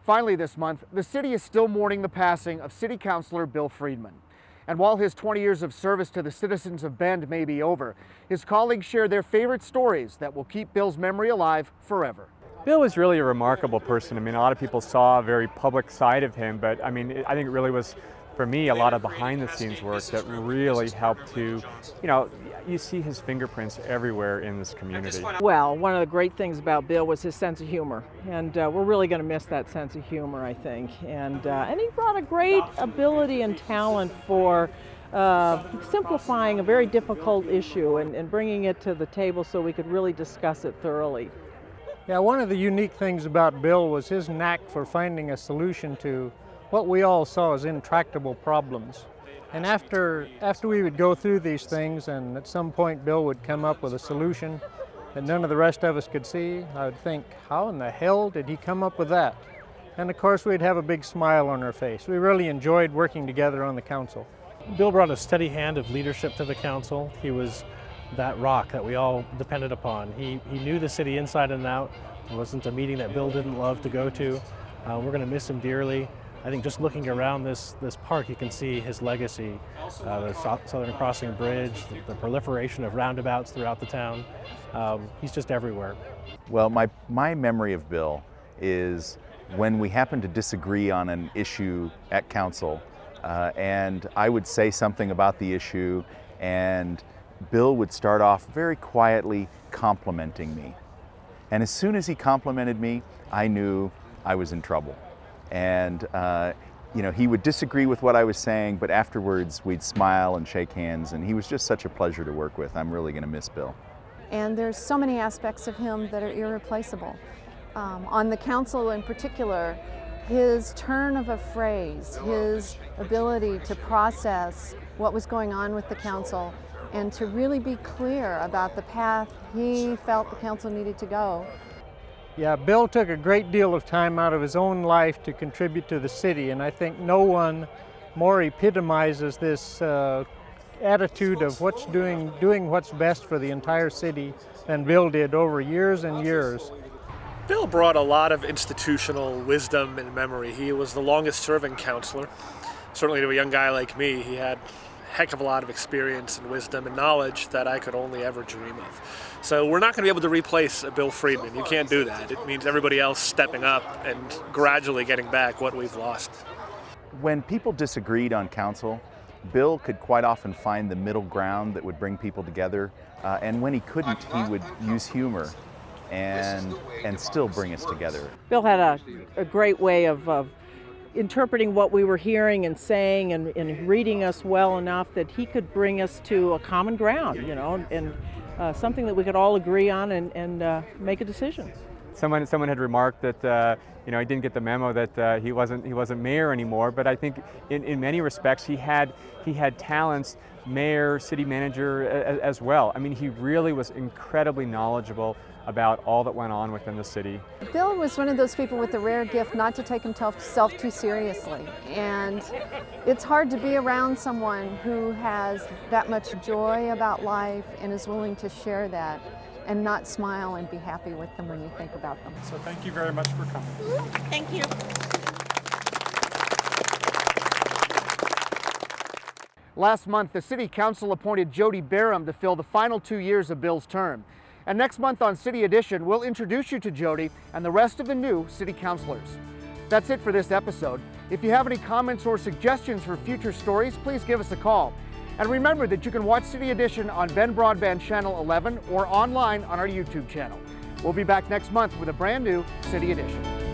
Finally this month, the city is still mourning the passing of City Councilor Bill Friedman. And while his 20 years of service to the citizens of Bend may be over, his colleagues share their favorite stories that will keep Bill's memory alive forever. Bill was really a remarkable person. I mean, a lot of people saw a very public side of him, but I mean, I think it really was, for me, a lot of behind-the-scenes work that really helped to, you see his fingerprints everywhere in this community. Well, one of the great things about Bill was his sense of humor, and we're really going to miss that sense of humor, I think. And he brought a great ability and talent for simplifying a very difficult issue and bringing it to the table so we could really discuss it thoroughly. Yeah, one of the unique things about Bill was his knack for finding a solution to what we all saw as intractable problems. And after we would go through these things, and at some point Bill would come up with a solution that none of the rest of us could see, I would think, how in the hell did he come up with that? And of course we'd have a big smile on our face. We really enjoyed working together on the council. Bill brought a steady hand of leadership to the council. He was that rock that we all depended upon. He knew the city inside and out. It wasn't a meeting that Bill didn't love to go to. We're going to miss him dearly. I think just looking around this park, you can see his legacy. The Southern Crossing Bridge, the proliferation of roundabouts throughout the town. He's just everywhere. Well, my memory of Bill is when we happened to disagree on an issue at council, and I would say something about the issue, and Bill would start off very quietly complimenting me. And as soon as he complimented me, I knew I was in trouble. And he would disagree with what I was saying, but afterwards we'd smile and shake hands, and he was just such a pleasure to work with. I'm really going to miss Bill. And there's so many aspects of him that are irreplaceable. On the council in particular, his turn of a phrase, his ability to process what was going on with the council and to really be clear about the path he felt the council needed to go. Yeah, Bill took a great deal of time out of his own life to contribute to the city, and I think no one more epitomizes this attitude of doing what's best for the entire city than Bill did over years and years. Bill brought a lot of institutional wisdom and memory. He was the longest serving councilor. Certainly to a young guy like me, he had heck of a lot of experience and wisdom and knowledge that I could only ever dream of. So we're not going to be able to replace a Bill Friedman. You can't do that. It means everybody else stepping up and gradually getting back what we've lost. When people disagreed on council, Bill could quite often find the middle ground that would bring people together, and when he couldn't, he would use humor and still bring us together. Bill had a great way of interpreting what we were hearing and saying and reading us well enough that he could bring us to a common ground, and something that we could all agree on and make a decision. Someone had remarked that he didn't get the memo that he wasn't mayor anymore, but I think in many respects he had talents, mayor, city manager as well. I mean, he really was incredibly knowledgeable about all that went on within the city. Bill was one of those people with the rare gift not to take himself too seriously, and it's hard to be around someone who has that much joy about life and is willing to share that and not smile and be happy with them when you think about them. So thank you very much for coming. Thank you. Last month, the City Council appointed Jody Barham to fill the final 2 years of Bill's term. And next month on City Edition, we'll introduce you to Jody and the rest of the new City Councilors. That's it for this episode. If you have any comments or suggestions for future stories, please give us a call. And remember that you can watch City Edition on Bend Broadband Channel 11 or online on our YouTube channel. We'll be back next month with a brand new City Edition.